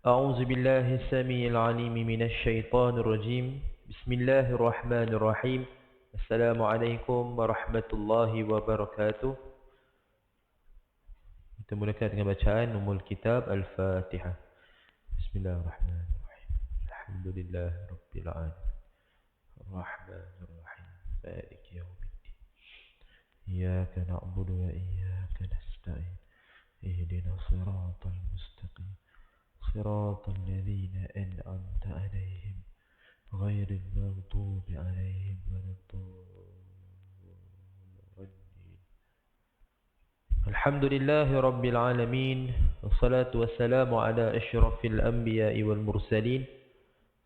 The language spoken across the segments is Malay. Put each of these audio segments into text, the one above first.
أعوذ بالله السميع العليم من الشيطان الرجيم بسم الله الرحمن الرحيم السلام عليكم ورحمة الله وبركاته. Kita mulakan dengan bacaan Ummul Kitab Al-Fatihah. Bismillahirrahmanirrahim. Alhamdulillah Rabbil Alamin. Ar-Rahmanir Rahim. Maliki Yawmiddin. Iyyaka na'budu wa iyyaka nasta'in. Ihdinas siratal mustaqim. صراط الذين أنعمت عليهم غير المغضوب عليهم ولا الضالين. الحمد لله رب العالمين والصلاة والسلام على أشرف الأنبياء والمرسلين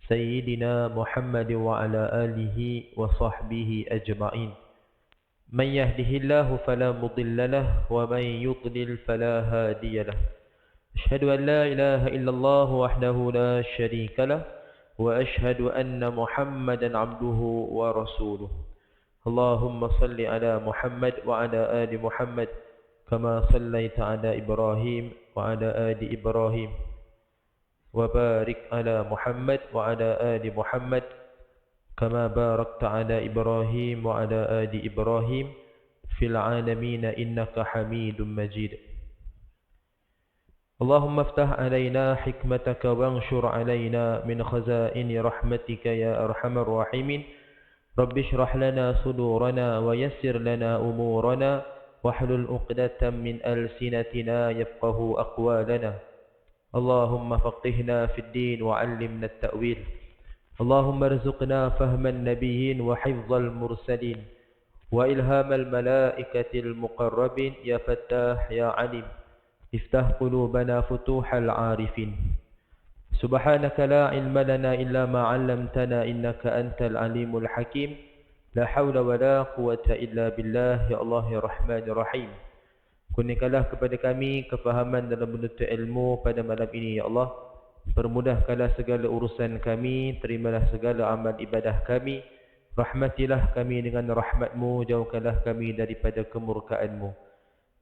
سيدنا محمد وعلى آله وصحبه أجمعين. من يهده الله فلا مضل له ومن يضلل فلا هادي له. أشهد أن لا إله إلا الله وحده لا شريك له وأشهد أن محمدا عبده ورسوله. اللهم صل على محمد وعلى آل محمد كما صليت على إبراهيم وعلى آل إبراهيم وبارك على محمد وعلى آل محمد كما باركت على إبراهيم وعلى آل إبراهيم في العالمين إنك حميد مجيد. اللهم افتح علينا حكمتك وانشر علينا من خزائن رحمتك يا أرحم الراحمين. رب اشرح لنا صدورنا ويسر لنا أمورنا واحلل عقدة من ألسنتنا يفقه أقوالنا. اللهم فقهنا في الدين وعلمنا التأويل. اللهم ارزقنا فهم النبيين وحفظ المرسلين وإلهام الملائكة المقربين يا فتاح يا عليم. افتح قلوبنا فتوح العارفين. سبحانك لا علم لنا إلا ما علمتنا إنك أنت العليم الحكيم. لا حول ولا قوة إلا بالله. يا الله يا رحمن الرحيم. Kurniakanlah kepada kami kefahaman dalam menuntut ilmu pada malam ini ya Allah. Permudahkanlah segala urusan kami, terimalah segala amal ibadah kami. Rahmatilah kami dengan rahmatmu, jauhkanlah kami daripada kemurkaanmu.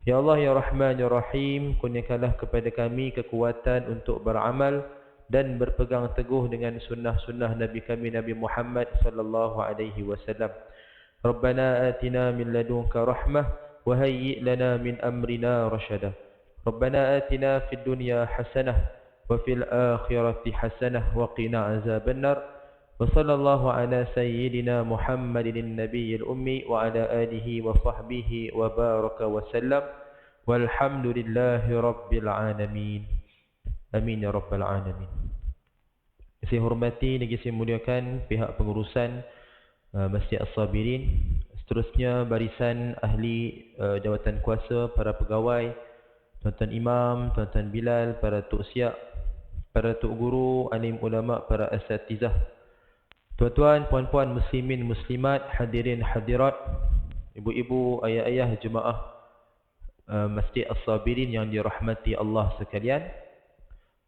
Ya Allah ya Rahman ya Rahim, kurniakanlah kepada kami kekuatan untuk beramal dan berpegang teguh dengan sunnah-sunnah Nabi kami Nabi Muhammad sallallahu alaihi wasallam. Rabbana atina min ladunka rahmah wa hayyi' lana min amrina rashada. Rabbana atina fid dunya hasanah wa fil akhirati hasanah wa qina azaban nar. وصلى الله على سيدنا محمد النبي الأمي وعلى آله وصحبه وبارك وسلم والحمد لله رب العالمين. Amin ya rabbal alamin. Saya hormati dan saya muliakan pihak pengurusan Masjid As-Sabirin, seterusnya barisan ahli jawatan kuasa, para pegawai, tuan-tuan imam, tuan-tuan bilal, para tok siap, para tok guru, alim ulama, para asatizah, tuan-tuan, puan-puan, muslimin, muslimat, hadirin, hadirat, ibu-ibu, ayah-ayah, jemaah Masjid As-Sabirin yang dirahmati Allah sekalian.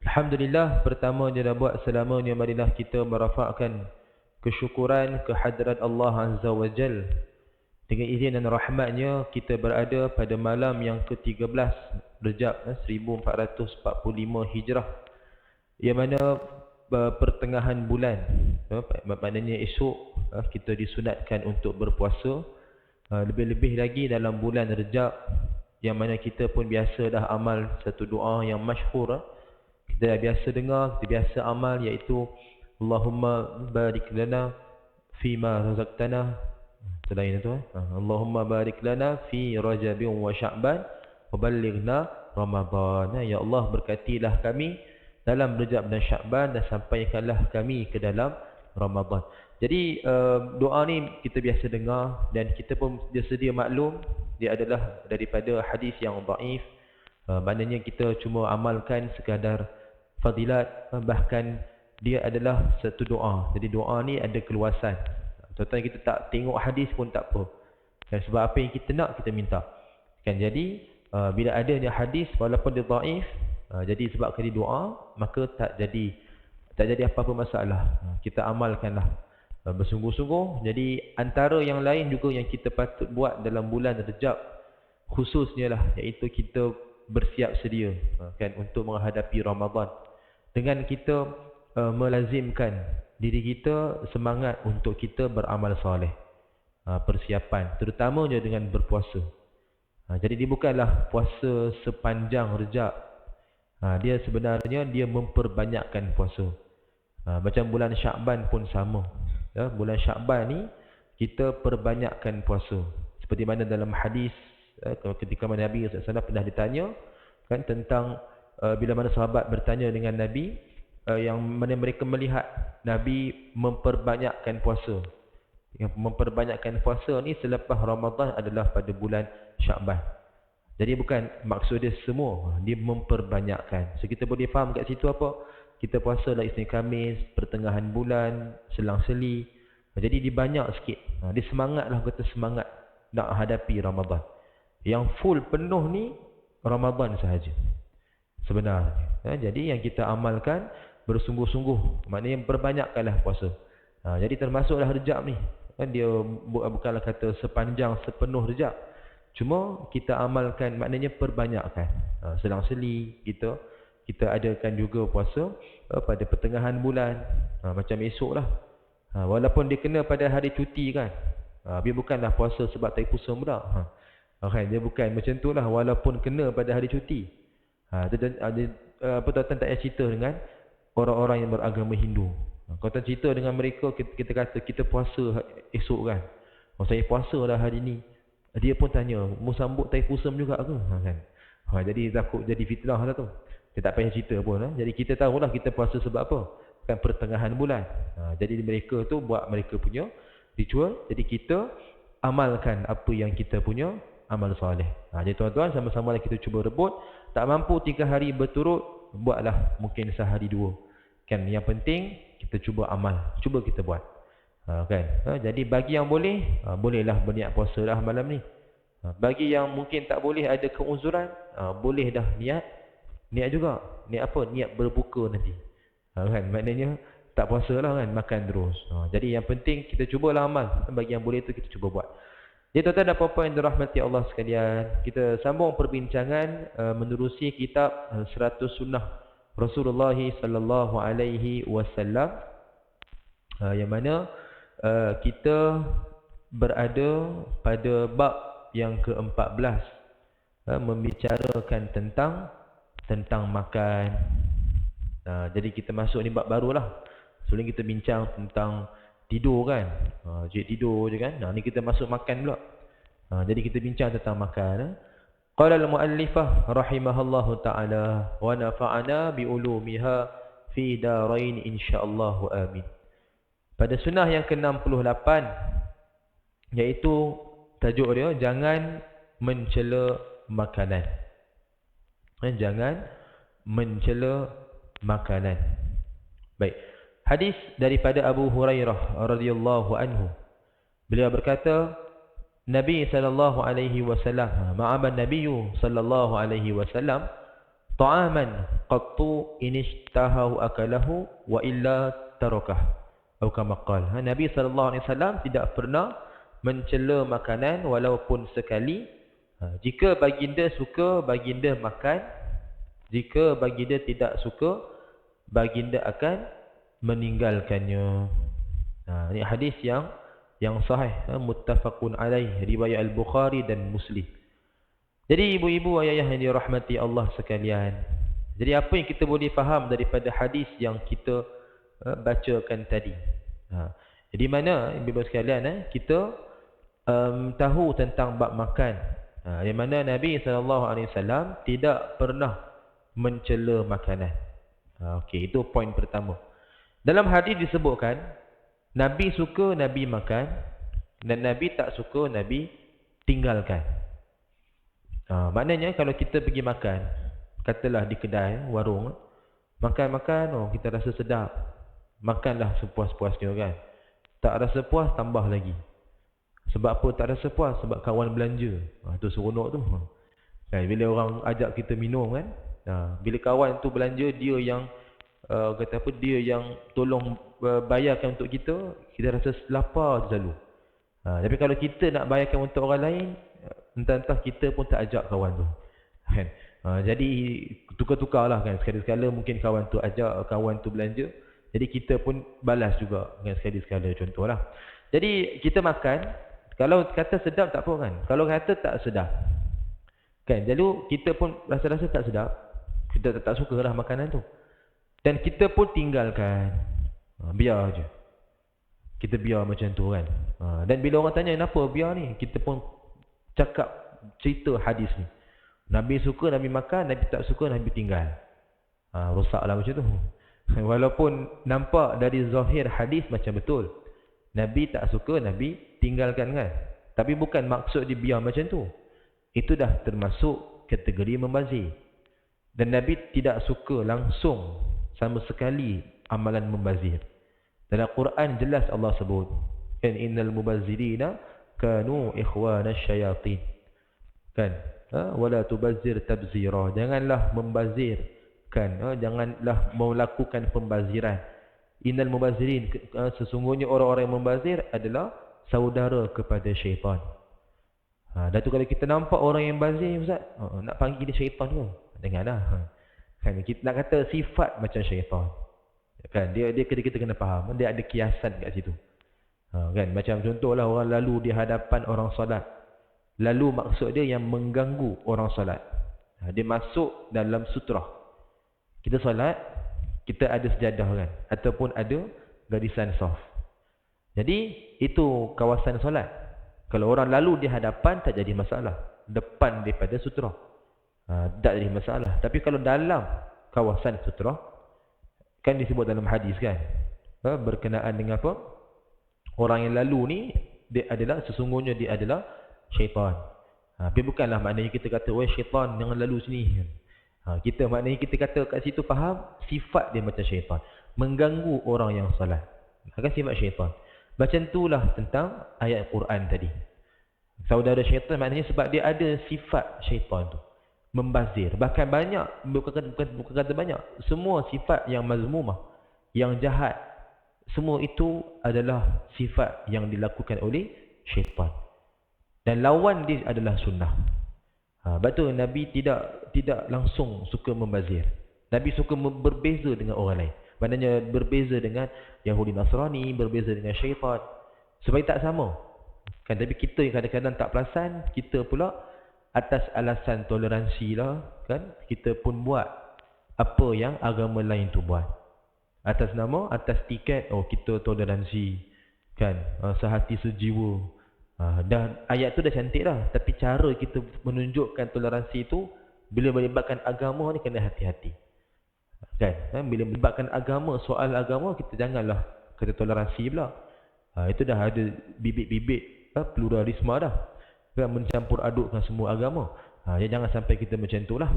Alhamdulillah, pertama dia dah buat selamanya, marilah kita merafakkan kesyukuran kehadrat Allah Azza wa Jal. Dengan izin dan rahmatnya, kita berada pada malam yang ke-13 Rejab 1445 Hijrah, yang mana pertengahan bulan, maknanya esok kita disunatkan untuk berpuasa. Lebih-lebih lagi dalam bulan Rejab, yang mana kita pun biasa dah amal satu doa yang masyhur, kita dah biasa dengar, kita biasa amal, iaitu Allahumma barik lana fima razaqtana. Selain itu Allahumma barik lana fi Rajab wa Sya'ban wa ballighna Ramadan. Ya Allah, berkatilah kami dalam Rejab dan Sya'ban dan sampaikanlah kami ke dalam Ramadan. Jadi doa ni kita biasa dengar dan kita pun dia sedia maklum dia adalah daripada hadis yang dhaif. Maknanya kita cuma amalkan sekadar fadilat, bahkan dia adalah satu doa. Jadi doa ni ada keluasan. Tuan-tuan, kita tak tengok hadis pun tak apa. Dan sebab apa yang kita nak kita minta. Kan, jadi bila adanya hadis walaupun dia dhaif, jadi sebabkan dia doa, maka tak jadi apa-apa masalah. Kita amalkanlah bersungguh-sungguh. Jadi antara yang lain juga yang kita patut buat dalam bulan Rejab khususnya lah, iaitu kita bersiap sedia kan untuk menghadapi Ramadan. Dengan kita melazimkan diri kita semangat untuk kita beramal soleh. Persiapan, terutamanya dengan berpuasa. Jadi dia bukanlah puasa sepanjang Rejab. Dia sebenarnya dia memperbanyakkan puasa. Macam bulan Syakban pun sama. Bulan Syakban ni kita perbanyakkan puasa. Seperti mana dalam hadis ketika Nabi SAW pernah ditanya kan tentang bila mana sahabat bertanya dengan Nabi yang mana mereka melihat Nabi memperbanyakkan puasa. Yang memperbanyakkan puasa ni selepas Ramadan adalah pada bulan Syakban. Jadi bukan maksud dia semua, dia memperbanyakkan. So kita boleh faham kat situ apa? Kita puasa lah Isnin Khamis, pertengahan bulan, selang-seli. Jadi dia banyak sikit. Dia semangat lah, kata semangat nak hadapi Ramadan. Yang full penuh ni Ramadan sahaja sebenarnya. Jadi yang kita amalkan bersungguh-sungguh, maknanya perbanyakkanlah puasa. Jadi termasuklah Rejab ni. Dia bukanlah kata sepanjang sepenuh Rejab. Cuma kita amalkan, maknanya perbanyakkan. Selang-seli kita adakan juga puasa pada pertengahan bulan. Macam esok lah. Walaupun dia kena pada hari cuti kan. Dia bukanlah puasa sebab tak pusam pula. Dia bukan macam tu lah. Walaupun kena pada hari cuti. Tuan-tuan tak payah cerita dengan orang-orang yang beragama Hindu. Kalau tuan cerita dengan mereka, kita kata kita puasa esok kan. Saya puasa dah hari ni. Dia pun tanya, mu sambut Taipusam juga ke? Kan? Jadi takut jadi fitnah lah tu. Dia tak payah cerita pun. Jadi kita tahulah kita puasa sebab apa. Kan pertengahan bulan. Jadi mereka tu buat mereka punya ritual. Jadi kita amalkan apa yang kita punya amal soleh. Jadi tuan-tuan sama-sama kita cuba rebut. Tak mampu 3 hari berturut, buatlah mungkin sehari 2. Kan yang penting kita cuba amal, cuba kita buat. Jadi bagi yang boleh, bolehlah berniat puasa dah malam ni. Bagi yang mungkin tak boleh, ada keuzuran, boleh dah niat juga. Niat apa? Niat berbuka nanti. Kan maknanya tak puasa lah kan, makan terus. Jadi yang penting kita cubalah amal. Bagi yang boleh tu kita cuba buat. Jadi tuan-tuan dan puan-puan yang dirahmati Allah sekalian, kita sambung perbincangan menerusi kitab 100 Sunnah Rasulullah sallallahu alaihi wasallam, yang mana kita berada pada bab yang ke-14, membicarakan tentang makan. Jadi kita masuk ni bab barulah. Sebelum kita bincang tentang tidur kan, tidur je kan. Ni kita masuk makan pula. Jadi kita bincang tentang makan. Qala al-muallifah rahimahallahu ta'ala wa nafa'ana bi ulumiha fi darain insyaallah amin. Pada sunnah yang ke-68, iaitu tajuk dia jangan mencela makanan. Jangan mencela makanan. Baik. Hadis daripada Abu Hurairah radhiyallahu anhu. Beliau berkata, Nabi sallallahu alaihi wasallam, ma'aban Nabiyyu sallallahu alaihi wasallam ta'aman qattu inishtahahu akalahu wa illa tarakah. Atau kama qala. Nabi sallallahu alaihi wasallam tidak pernah mencela makanan walaupun sekali. Jika baginda suka, baginda makan. Jika baginda tidak suka, baginda akan meninggalkannya. Ini hadis yang sahih, muttafaqun alaih, riwayat Al-Bukhari dan Muslim. Jadi ibu-ibu ayah yang dirahmati Allah sekalian, jadi apa yang kita boleh faham daripada hadis yang kita bacakan tadi? Jadi mana ibu-ibu sekalian, kita tahu tentang bab makan, di mana Nabi SAW tidak pernah mencela makanan. Okey, itu poin pertama. Dalam hadis disebutkan Nabi suka, Nabi makan, dan Nabi tak suka, Nabi tinggalkan. Maknanya kalau kita pergi makan, katalah di kedai, warung, makan-makan, kita rasa sedap, makanlah sepuas-puasnya kan. Tak rasa puas, tambah lagi. Sebab apa tak rasa puas? Sebab kawan belanja. Tu seronok tu. Bila orang ajak kita minum kan, bila kawan tu belanja, dia yang dia yang tolong bayarkan untuk kita rasa lapar selalu. Tapi kalau kita nak bayarkan untuk orang lain, entah-entah kita pun tak ajak kawan tu. Kan? Jadi tukar-tukar lah kan. Sekali-sekala mungkin kawan tu ajak, kawan tu belanja. Jadi kita pun balas juga kan, sekali-sekala contohlah. Jadi kita makan, kalau kata sedap tak apa kan. Kalau kata tak sedap kan, lalu kita pun rasa-rasa tak sedap, kita tak suka lah makanan tu, dan kita pun tinggalkan, biar je. Kita biar macam tu kan. Dan bila orang tanya kenapa biar ni, kita pun cakap cerita hadis ni. Nabi suka, Nabi makan. Nabi tak suka, Nabi tinggal. Rosaklah macam tu. Walaupun nampak dari zahir hadis macam betul, Nabi tak suka, Nabi tinggalkan kan. Tapi bukan maksud dia biar macam tu. Itu dah termasuk kategori membazir. Dan Nabi tidak suka langsung sama sekali amalan membazir. Dalam Quran jelas Allah sebut, innal mubazzirina kanu ikhwana syayatin. Kan? Wala tubazzir tabzira. Janganlah membazir kan, janganlah melakukan pembaziran. Innal mubazzirin, sesungguhnya orang-orang yang membazir adalah saudara kepada syaitan. Dan tu kalau kita nampak orang yang bazir, ustaz, nak panggil dia syaitan ke? Dengarlah. Kan kita nak kata sifat macam syaitan. Kan dia kita kena faham, dia ada kiasan kat situ. Kan macam contohlah orang lalu di hadapan orang solat. Lalu maksud dia yang mengganggu orang solat. Dia masuk dalam sutrah. Kita solat, kita ada sejadah kan, ataupun ada garisan saf. Jadi itu kawasan solat. Kalau orang lalu di hadapan tak jadi masalah, depan daripada sutrah, tak jadi masalah. Tapi kalau dalam kawasan sutrah, kan disebut dalam hadis kan, berkenaan dengan apa, orang yang lalu ni dia adalah, sesungguhnya dia adalah syaitan. Tapi bukanlah maknanya kita kata, weh syaitan jangan lalu sini. Kita maknanya kita kata kat situ faham sifat dia macam syaitan, mengganggu orang yang salat. Kan sifat syaitan. Macam itulah tentang ayat Quran tadi. Saudara syaitan maknanya sebab dia ada sifat syaitan tu, membazir. Bahkan banyak, bukan kata banyak, semua sifat yang mazmumah, yang jahat, semua itu adalah sifat yang dilakukan oleh syaitan. Dan lawan dia adalah sunnah. Betul, Nabi tidak langsung suka membazir. Nabi suka berbeza dengan orang lain. Maknanya berbeza dengan Yahudi Nasrani, berbeza dengan syaitan, supaya tak sama. Kan, tapi kita yang kadang-kadang tak perasan, kita pula atas alasan toleransi lah, kan, kita pun buat apa yang agama lain tu buat. Atas nama, atas tiket, kita toleransi, kan, sehati sejiwa. Dan ayat tu dah cantik dah, tapi cara kita menunjukkan toleransi itu bila melibatkan agama ni kena hati-hati. Kan? Bila melibatkan agama, soal agama, kita janganlah kata toleransi pula. Itu dah ada bibit-bibit pluralisme dah. Kan, mencampur adukkan semua agama. Jangan sampai kita macam itulah.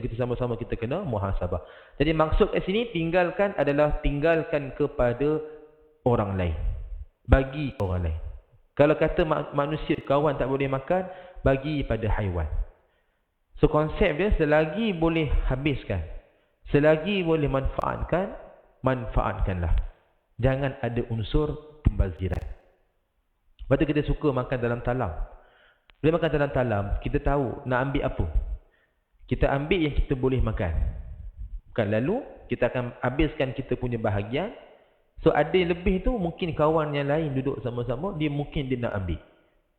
Kita sama-sama kita kena muhasabah. Jadi maksud kat sini tinggalkan adalah tinggalkan kepada orang lain, bagi orang lain. Kalau kata manusia kawan tak boleh makan, bagi pada haiwan. So konsep dia, selagi boleh habiskan, selagi boleh manfaatkan, manfaatkanlah. Jangan ada unsur pembaziran. Lepas tu kita suka makan dalam talam. Bila makan dalam talam, kita tahu nak ambil apa. Kita ambil yang kita boleh makan. Bukan lalu kita akan habiskan kita punya bahagian. So ada lebih tu, mungkin kawan yang lain duduk sama-sama, dia nak ambil.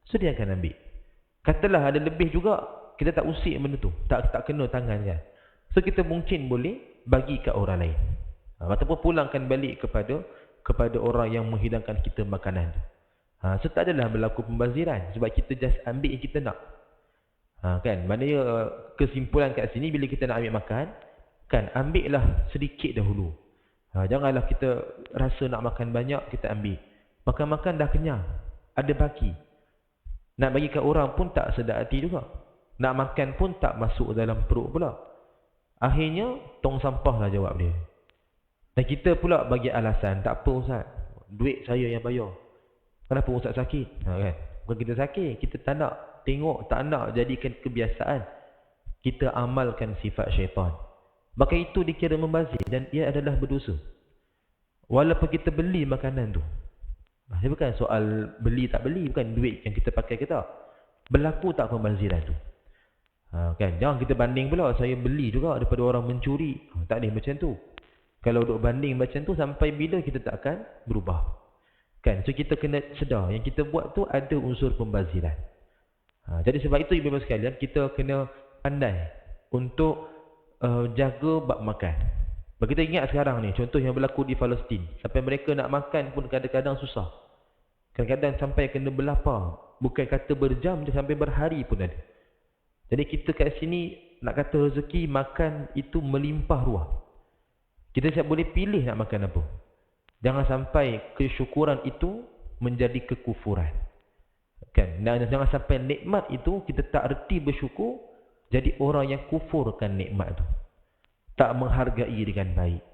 So dia akan ambil. Katalah ada lebih juga, kita tak usik benda tu, tak kena tangan kan. So kita mungkin boleh bagi kat orang lain. Ataupun pulangkan balik kepada orang yang menghidangkan kita makanan tu. So tak adalah berlaku pembaziran, sebab kita just ambil yang kita nak. Kan, maknanya kesimpulan kat sini, bila kita nak ambil makan, kan, ambillah sedikit dahulu. Janganlah kita rasa nak makan banyak, kita ambil. Makan-makan dah kenyang, ada baki. Nak bagi kat orang pun tak sedap hati juga. Nak makan pun tak masuk dalam perut pula. Akhirnya, tong sampah lah jawab dia. Dan kita pula bagi alasan, tak apa ustaz, duit saya yang bayar. Kenapa ustaz sakit? Kan? Bukan kita sakit, kita tak nak tengok, tak nak jadikan kebiasaan. Kita amalkan sifat syaitan. Maka itu dikira membazir dan ia adalah berdosa. Walaupun kita beli makanan tu. Dia bukan soal beli tak beli, bukan duit yang kita pakai kita. Berlaku tak pembaziran tu. Kan? Jangan kita banding pula, saya beli juga daripada orang mencuri. Tak boleh macam tu. Kalau duk banding macam tu, sampai bila kita tak akan berubah. Kan? So kita kena sedar yang kita buat tu ada unsur pembaziran. Jadi sebab itu ibu-ibu sekalian, kita kena pandai untuk jaga bab makan. Kita ingat sekarang ni, contoh yang berlaku di Palestin. Sampai mereka nak makan pun kadang-kadang susah. Kadang-kadang sampai kena berlapar. Bukan kata berjam, sampai berhari pun ada. Jadi kita kat sini, nak kata rezeki, makan itu melimpah ruah. Kita siap boleh pilih nak makan apa. Jangan sampai kesyukuran itu menjadi kekufuran. Kan? Dan jangan sampai nikmat itu kita tak reti bersyukur, jadi orang yang kufurkan nikmat itu. Tak menghargai dengan baik.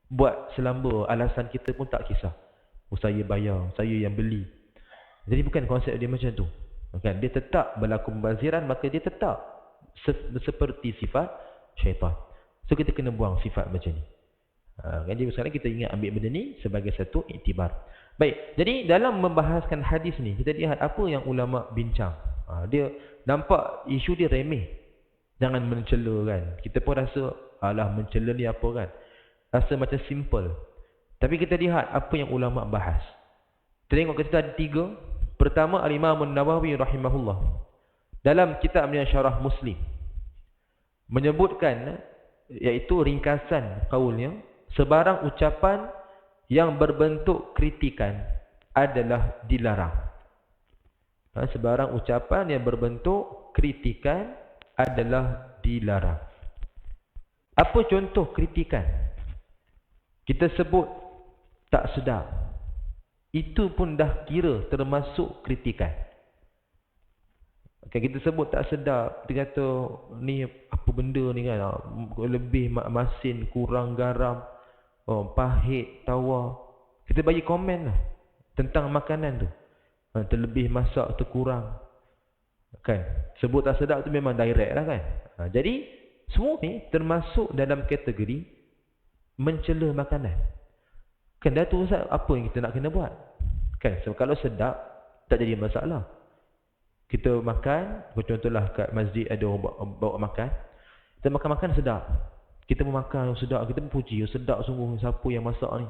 Buat selamba alasan kita pun tak kisah. Saya bayar, saya yang beli. Jadi bukan konsep dia macam tu. Kan? Dia tetap berlaku pembaziran, maka dia tetap seperti sifat syaitan. So kita kena buang sifat macam ni. Jadi sekarang kita ingat ambil benda ni sebagai satu iktibar. Baik, jadi dalam membahaskan hadis ni, kita lihat apa yang ulama bincang. Dia nampak isu dia remeh. Jangan mencela kan. Kita pun rasa, alah mencela ni apa kan. Rasa macam simple. Tapi kita lihat apa yang ulama bahas. Tengok kita ada 3. Pertama, Al-Imam An-Nawawi rahimahullah. Dalam kitabnya Syarah Muslim. Menyebutkan, iaitu ringkasan kaulnya, sebarang ucapan yang berbentuk kritikan adalah dilarang. Sebarang ucapan yang berbentuk kritikan adalah dilarang. Apa contoh kritikan? Kita sebut tak sedap. Itu pun dah kira termasuk kritikan. Kita sebut tak sedap, dia kata ni apa benda ni kan, lebih masin, kurang garam, pahit, tawar. Kita bagi komen lah tentang makanan tu. Terlebih masak, terkurang. Kan? Sebut tak sedap tu memang direct lah kan. Jadi semua ni termasuk dalam kategori mencela makanan. Kan dah tu Ustaz, apa yang kita nak kena buat? Kan? So, kalau sedap tak jadi masalah. Kita makan, contohlah kat masjid ada orang bawa makan. Kita makan-makan sedap. Kita pun makan sedap, kita pun puji, sedap sungguh siapa yang masak ni.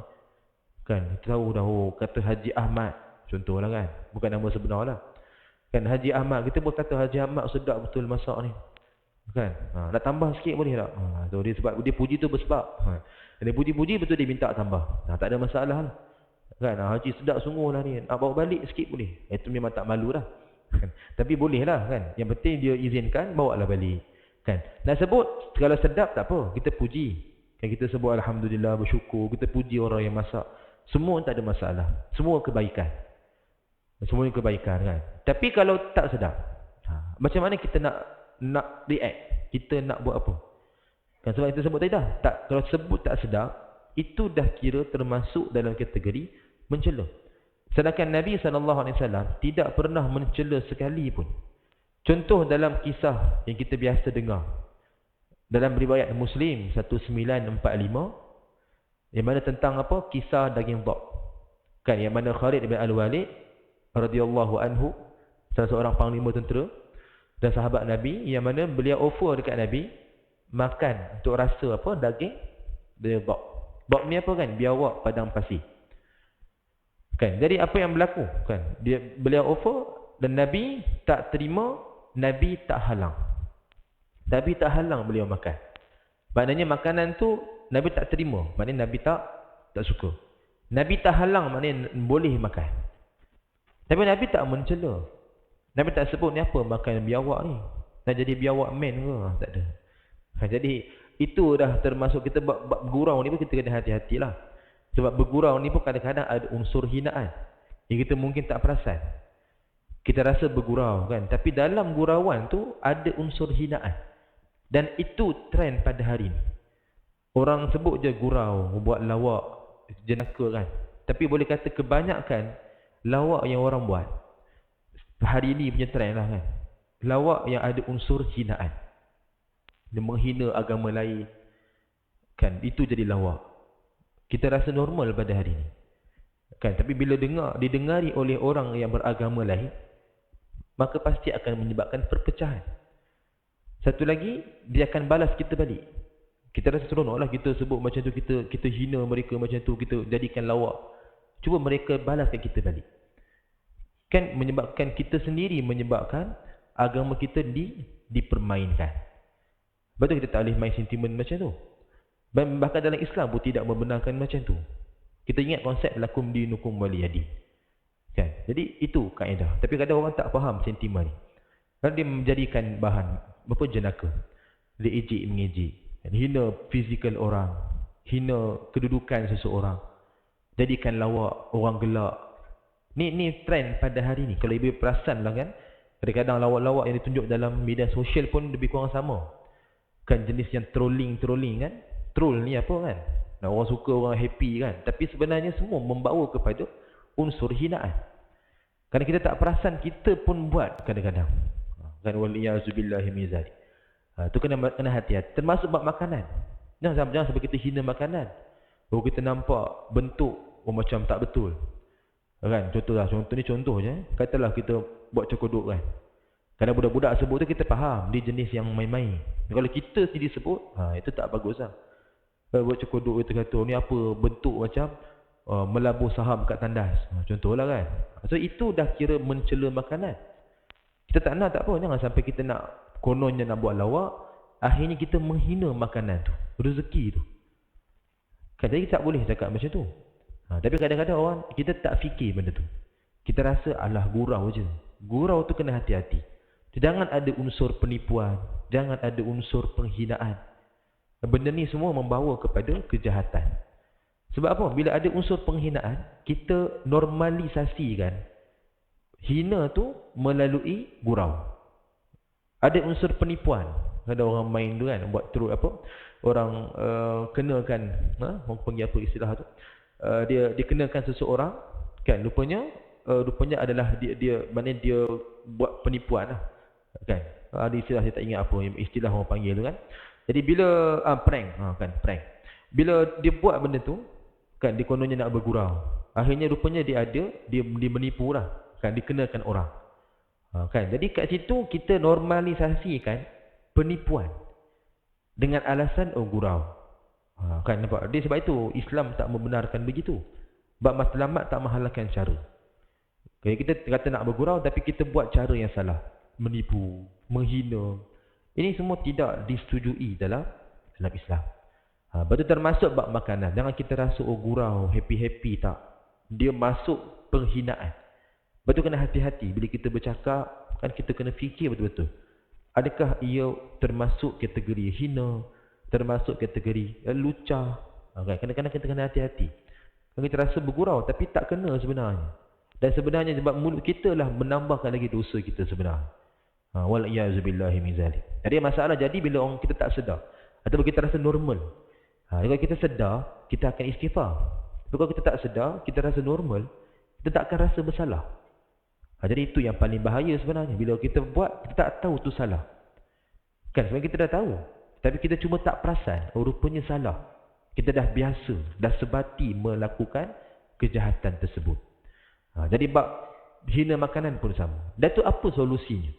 Kan, kita tahu dah, kata Haji Ahmad, contohlah kan, bukan nama sebenar lah. Kan, Haji Ahmad, kita pun kata Haji Ahmad sedap betul masak ni. Kan, nak tambah sikit boleh tak? So dia sebab dia puji tu bersebab. Dia puji-puji betul dia minta tambah. Tak ada masalah lah. Kan, Haji sedap sungguh lah ni, nak bawa balik sikit boleh. Itu memang tak malu lah. Kan? Tapi boleh lah kan. Yang penting dia izinkan, bawa lah balik. Kan? Nak sebut, kalau sedap tak apa, kita puji. Kan kita sebut Alhamdulillah, bersyukur, kita puji orang yang masak. Semua tak ada masalah. Semua kebaikan. Semua kebaikan kan. Tapi kalau tak sedap, macam mana kita nak react? Kita nak buat apa? Kan sebab kita sebut tadi dah. Kalau sebut tak sedap, itu dah kira termasuk dalam kategori mencela. Sedangkan Nabi SAW tidak pernah mencela sekali pun. Contoh dalam kisah yang kita biasa dengar. Dalam riwayat Muslim 1945. Yang mana tentang apa? Kisah daging dhab. Kan, yang mana Khalid bin Al-Walid radhiyallahu anhu, salah seorang panglima tentera dan sahabat Nabi, yang mana beliau offer dekat Nabi makan untuk rasa apa? Daging dhab. Dhab ni apa kan? Biawak padang pasir. Kan, jadi apa yang berlaku? Kan, beliau offer dan Nabi tak terima, Nabi tak halang. Nabi tak halang beliau makan. Maknanya makanan tu Nabi tak terima, maknanya Nabi tak suka. Nabi tak halang, maknanya boleh makan. Tapi Nabi tak mencela. Nabi tak sebut ni apa makan biawak ni. Nak jadi biawak man ke? Tak ada. Jadi itu dah termasuk kita bergurau ni pun kita kena hati-hatilah. Sebab bergurau ni pun kadang-kadang ada unsur hinaan yang kita mungkin tak perasan. Kita rasa bergurau kan, tapi dalam gurauan tu ada unsur hinaan. Dan itu trend pada hari ni. Orang sebut je gurau, buat lawak, jenaka kan. Tapi boleh kata kebanyakan lawak yang orang buat hari ni punya trend lah kan. Lawak yang ada unsur hinaan. Dia menghina agama lain. Kan, itu jadi lawak. Kita rasa normal pada hari ini. Kan, tapi bila didengari oleh orang yang beragama lain, maka pasti akan menyebabkan perpecahan. Satu lagi, dia akan balas kita balik. Kita rasa seronok lah kita sebut macam tu, kita hina mereka macam tu, kita jadikan lawak. Cuba mereka balaskan kita balik. Kan menyebabkan kita sendiri menyebabkan agama kita dipermainkan. Betul, kita tak boleh main sentimen macam tu. Bahkan dalam Islam pun tidak membenarkan macam tu. Kita ingat konsep lakum dinukum waliyadin. Kan? Jadi itu kaedah. Tapi kadang orang tak faham sentimen ni. Kerana dia menjadikan bahan jenaka. Dia ejek mengejek. Hina fizikal orang. Hina kedudukan seseorang. Jadikan lawak orang gelak. Ni trend pada hari ni. Kalau ibu perasan lah kan. Kadang-kadang lawak-lawak yang ditunjuk dalam media sosial pun lebih kurang sama. Kan jenis yang trolling kan. Troll ni apa kan. Nah, orang suka, orang happy kan. Tapi sebenarnya semua membawa kepada unsur hinaan. Kerana kita tak perasan, kita pun buat kadang-kadang. Kan waliyazubillahi min zalik. Tu kena hati-hati. Termasuk bab makanan. Jangan sampai kita hina makanan. Kalau kita nampak bentuk macam tak betul. Kan? Contoh je. Katalah kita buat cokodok kan. Kerana budak-budak sebut tu kita faham. Dia jenis yang main-main. Kalau kita sendiri sebut, itu tak bagus lah. Buat cokodok kita kata, ni apa bentuk macam melabur saham kat tandas. Contohlah kan. So itu dah kira mencela makanan. Kita tak nak, tak apa. Jangan sampai kita nak kononnya nak buat lawak. Akhirnya kita menghina makanan tu. Rezeki tu. Kan, jadi tak boleh cakap macam tu. Tapi kadang-kadang orang, kita tak fikir benda tu. Kita rasa, alah gurau je. Gurau tu kena hati-hati. Jangan ada unsur penipuan. Jangan ada unsur penghinaan. Benda ni semua membawa kepada kejahatan. Sebab apa? Bila ada unsur penghinaan, kita normalisasikan hina tu melalui gurau. Ada unsur penipuan. Ada orang main tu kan, buat terus apa? Orang kenakan, orang panggil apa istilah tu? Dia dikenakan seseorang, kan? Rupanya adalah dia maknanya dia buat penipuan lah. Kan? Ada istilah saya tak ingat apa istilah orang panggil tu kan. Jadi bila prank, prank. Bila dia buat benda tu, kan, dia kononnya nak bergurau. Akhirnya rupanya dia menipu lah. Kan, dikenakan orang. Kan, jadi kat situ kita normalisasikan penipuan dengan alasan gurau. Kan, nampak? Dia sebab itu Islam tak membenarkan begitu. Bab matlamat tak menghalalkan cara. Okay, kita kata nak bergurau tapi kita buat cara yang salah. Menipu, menghina. Ini semua tidak disetujui dalam Islam. Betul, termasuk bab makanan. Jangan kita rasa gurau, happy-happy, tak. Dia masuk penghinaan. Betul, kena hati-hati bila kita bercakap, kan kita kena fikir betul-betul. Adakah ia termasuk kategori hina, termasuk kategori lucah? Kadang-kadang kita kena hati-hati. Kita rasa bergurau tapi tak kena sebenarnya. Dan sebenarnya sebab mulut kita lah menambahkan lagi dosa kita sebenarnya. Waliyazubillahi min zalik. Jadi masalah jadi bila orang kita tak sedar ataupun kita rasa normal. Kalau kita sedar, kita akan istighfar. Tapi kalau kita tak sedar, kita rasa normal, kita tak akan rasa bersalah. Jadi itu yang paling bahaya sebenarnya. Bila kita buat, kita tak tahu tu salah. Kan, sebenarnya kita dah tahu. Tapi kita cuma tak perasan, rupanya salah. Kita dah biasa, dah sebati melakukan kejahatan tersebut. Jadi bab hina makanan pun sama. Dan tu apa solusinya?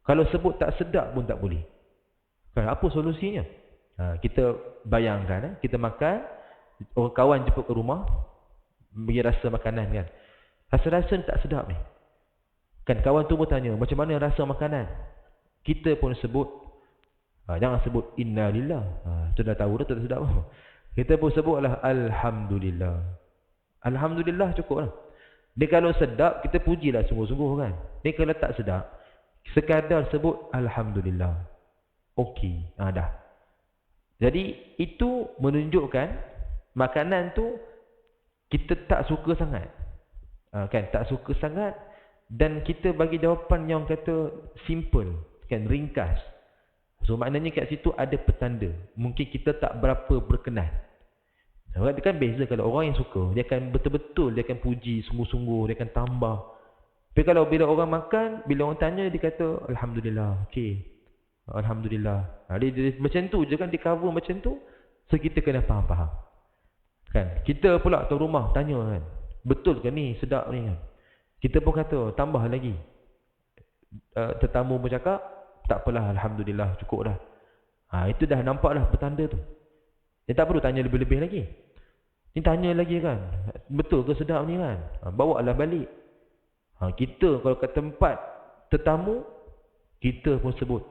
Kalau sebut tak sedap pun tak boleh. Kan, apa solusinya? Kita bayangkan, kita makan, orang kawan jemput ke rumah, bagi rasa makanan kan. Rasa-rasa tak sedap ni. Kan kawan tu pun tanya, macam mana rasa makanan? Kita pun sebut, jangan sebut inna lillah. Tu dah tahu dah tak sedap apa. Kita pun sebutlah alhamdulillah. Alhamdulillah cukup lah. Dia kalau sedap, kita pujilah sungguh-sungguh kan. Dia kalau tak sedap, sekadar sebut alhamdulillah. Okey, dah. Jadi itu menunjukkan makanan tu kita tak suka sangat. Kan, tak suka sangat. Dan kita bagi jawapan yang kata simple, kan, ringkas. So maknanya kat situ ada petanda. Mungkin kita tak berapa berkenan. Sebab dia kan beza kalau orang yang suka, dia akan betul-betul, dia akan puji sungguh-sungguh, dia akan tambah. Tapi kalau bila orang makan, bila orang tanya, dia kata alhamdulillah, okey. Alhamdulillah. Dia macam tu je kan, dia cover macam tu. So kita kena faham-faham. Kan, kita pula tuan rumah tanya kan, betul ke ni, sedap ni kan. Kita pun kata tambah lagi. Tetamu bercakap, Tak apalah, alhamdulillah, cukup dah. Itu dah nampak dah petanda tu. Dia tak perlu tanya lebih-lebih lagi. Ni tanya lagi kan, betul ke sedap ni kan? Bawa lah balik. Kita kalau ke tempat tetamu, kita pun sebut,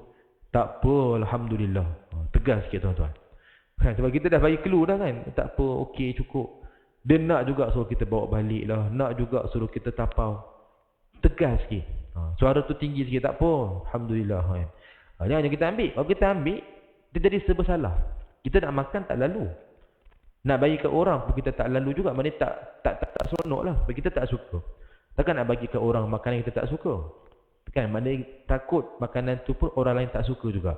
tak apa, alhamdulillah. Tegas sikit tuan-tuan. Sebab kita dah bagi clue dah kan, tak apa, okey, cukup. Dia nak juga suruh kita bawa balik lah, nak juga suruh kita tapau. Tegas sikit. Suara tu tinggi sikit, tak apa, alhamdulillah kan. Jangan kita ambil. Kalau kita ambil, dia jadi serba salah. Kita nak makan tak lalu. Nak bagi ke orang pun kita tak lalu juga. Maknanya tak seronok lah. Sebab kita tak suka. Takkan nak bagi ke orang makanan yang kita tak suka. Kan? Maknanya takut makanan tu pun orang lain tak suka juga.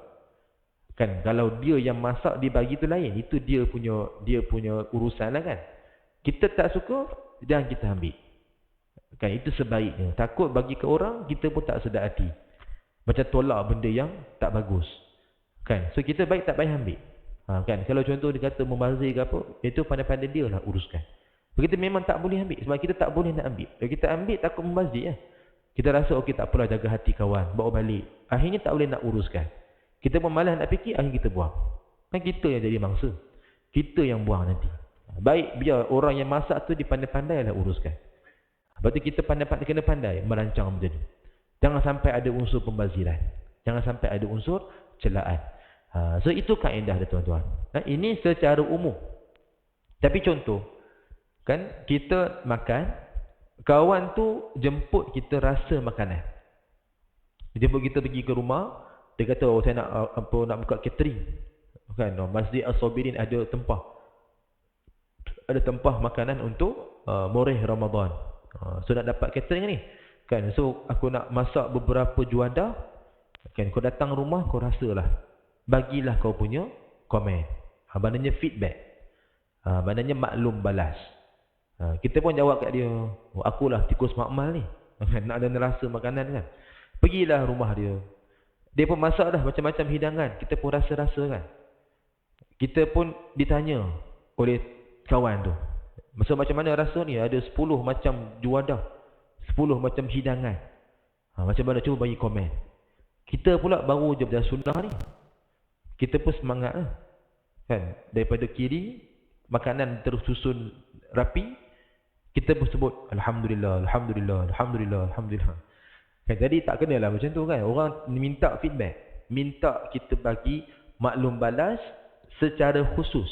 Kan? Kalau dia yang masak dia bagi tu lain. Itu dia punya urusan lah kan. Kita tak suka, jangan kita ambil. Kan? Itu sebaiknya. Takut bagi ke orang, kita pun tak sedar hati. Macam tolak benda yang tak bagus. Kan? So kita baik tak payah ambil. Kan? Kalau contoh dia kata membazir ke apa, itu pandai-pandai dia lah uruskan. Kita memang tak boleh ambil. Sebab kita tak boleh nak ambil. Kalau kita ambil, takut membazir lah. Kita rasa okey tak apalah, jaga hati kawan, bawa balik. Akhirnya tak boleh nak uruskan. Kita pun malas nak fikir, akhirnya kita buang. Kan kita yang jadi mangsa. Kita yang buang nanti. Baik biar orang yang masak tu dipandai-pandai lah uruskan. Lepas tu kita kena pandai merancang benda ni. Jangan sampai ada unsur pembaziran. Jangan sampai ada unsur celaan. So itu kaedah dia tuan-tuan. Ini secara umum. Tapi contoh, kan kita makan, kawan tu jemput kita rasa makanan. Dia jemput kita pergi ke rumah, dia kata, oh saya nak buka catering. Kan, Masjid As-Sabirin ada tempah. Ada tempah makanan untuk moreh Ramadan. So nak dapat catering ni. Kan, so aku nak masak beberapa juadah. Kan, kau datang rumah kau rasalah. Bagilah kau punya komen. Maknanya feedback. Maknanya maklum balas. Kita pun jawab kat dia, oh, akulah tikus makmal ni. Nak ada rasa makanan kan. Pergilah rumah dia. Dia pun masak dah macam-macam hidangan. Kita pun rasa-rasa kan. Kita pun ditanya oleh kawan tu. Maksud macam mana rasa ni? Ada 10 macam juadah. 10 macam hidangan. Macam mana? Cuba bagi komen. Kita pula baru je belajar sunnah ni. Kita pun semangat lah. Kan? Daripada kiri, makanan terus susun rapi. Kita pun sebut, Alhamdulillah, Alhamdulillah, Alhamdulillah, Alhamdulillah. Kan? Jadi tak kenalah macam tu kan. Orang minta feedback. Minta kita bagi maklum balas secara khusus.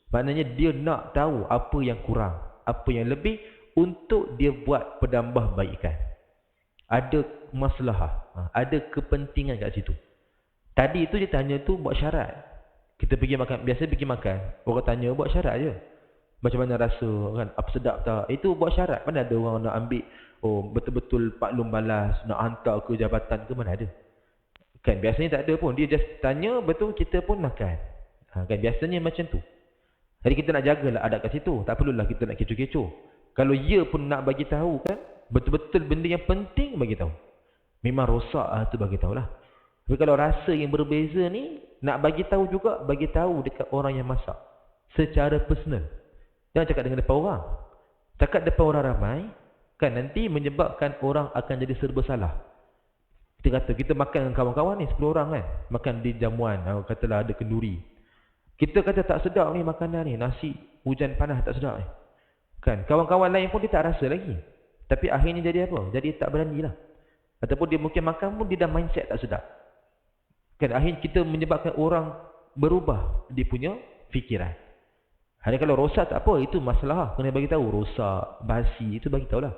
Maknanya dia nak tahu apa yang kurang, apa yang lebih untuk dia buat penambah baikan. Ada masalah, ada kepentingan kat situ. Tadi tu dia tanya tu buat syarat. Kita pergi makan, biasa pergi makan, orang tanya buat syarat je. Macam mana rasa kan, apa sedap tak? Itu buat syarat. Mana ada orang nak ambil, oh betul-betul maklum balas, nak hantar ke jabatan ke, mana ada. Kan biasanya tak ada pun. Dia just tanya, betul kita pun makan. Kan biasanya macam tu. Jadi kita nak jagalah adab kat situ. Tak perlulah kita nak kecoh-kecoh. Kalau ia pun nak bagi tahu kan, betul-betul benda yang penting bagi tahu. Memang rosak tu bagi tahulah. Tapi kalau rasa yang berbeza ni, nak bagi tahu juga, bagi tahu dekat orang yang masak. Secara personal. Jangan cakap dengan depan orang. Cakap depan orang ramai, kan nanti menyebabkan orang akan jadi serba salah. Kita kata, kita makan dengan kawan-kawan ni, 10 orang kan. Makan di jamuan, katalah ada kenduri. Kita kata tak sedap ni makanan ni, nasi hujan panas tak sedap ni. Kan, kawan-kawan lain pun dia tak rasa lagi. Tapi akhirnya jadi apa? Jadi tak beranilah. Ataupun dia mungkin makan pun dia dah mindset tak sedap. Kan akhirnya kita menyebabkan orang berubah dia punya fikiran. Hari kalau rosak tak apa, itu masalah. Kena bagi tahu rosak, basi, itu bagi tahulah.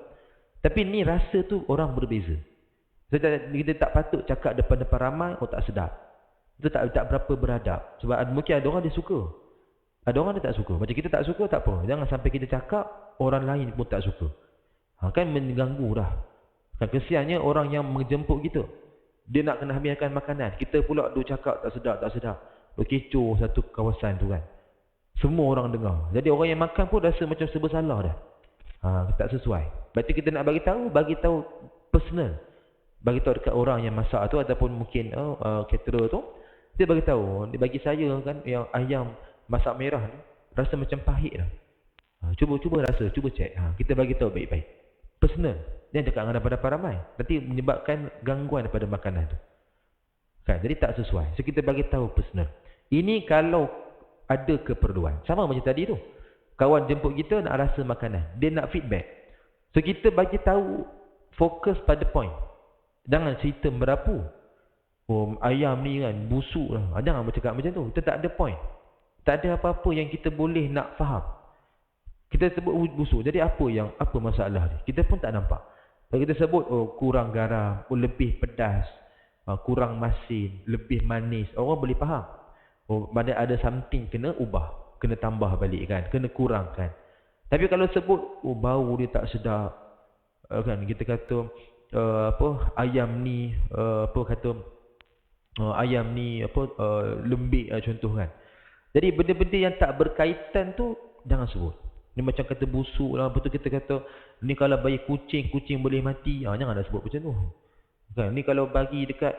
Tapi ni rasa tu orang berbeza. Kita tak patut cakap depan-depan ramai, oh tak sedap. Itu tak berapa beradab. Sebab mungkin ada orang dia suka. Ada orang dia tak suka. Macam kita tak suka, tak apa. Jangan sampai kita cakap, orang lain pun tak suka. Kan mengganggu dah. Kan kesiannya orang yang menjemput kita. Dia nak kena habiskan makanan. Kita pula duk cakap tak sedap, tak sedap. Kecoh satu kawasan tu kan. Semua orang dengar. Jadi orang yang makan pun rasa macam serba salah dah. Tak sesuai. Berarti kita nak bagi tahu personal. Bagi tahu dekat orang yang masak tu ataupun mungkin caterer tu. Dia bagi tahu, dia bagi saya kan yang ayam masak merah ni rasa macam pahit dah. Cuba rasa, cuba cek. Kita bagi tahu baik-baik. Personal. Jangan cakap dengan depan ramai. Nanti menyebabkan gangguan daripada makanan tu. Kan? Jadi tak sesuai. So kita bagi tahu personal. Ini kalau ada keperluan. Sama macam tadi tu. Kawan jemput kita nak rasa makanan. Dia nak feedback. So kita bagi tahu, fokus pada point. Jangan cerita merapu. Oh, ayam ni kan busuk lah. Jangan bercakap macam tu. Kita tak ada point. Tak ada apa-apa yang kita boleh nak faham. Kita sebut busuk. Jadi apa masalah dia? Kita pun tak nampak. Kalau kita sebut kurang garam, lebih pedas, kurang masin, lebih manis, orang boleh faham. Mana ada something kena ubah, kena tambah balik kan, kena kurangkan. Tapi kalau sebut bau dia tak sedap, kan kita kata ayam ni ayam ni lembik contoh kan. Jadi benda-benda yang tak berkaitan tu jangan sebut. Ni macam kata busuk lah, betul kita kata ni kalau bagi kucing boleh mati. Jangan ada sebut macam tu. Kan ni kalau bagi dekat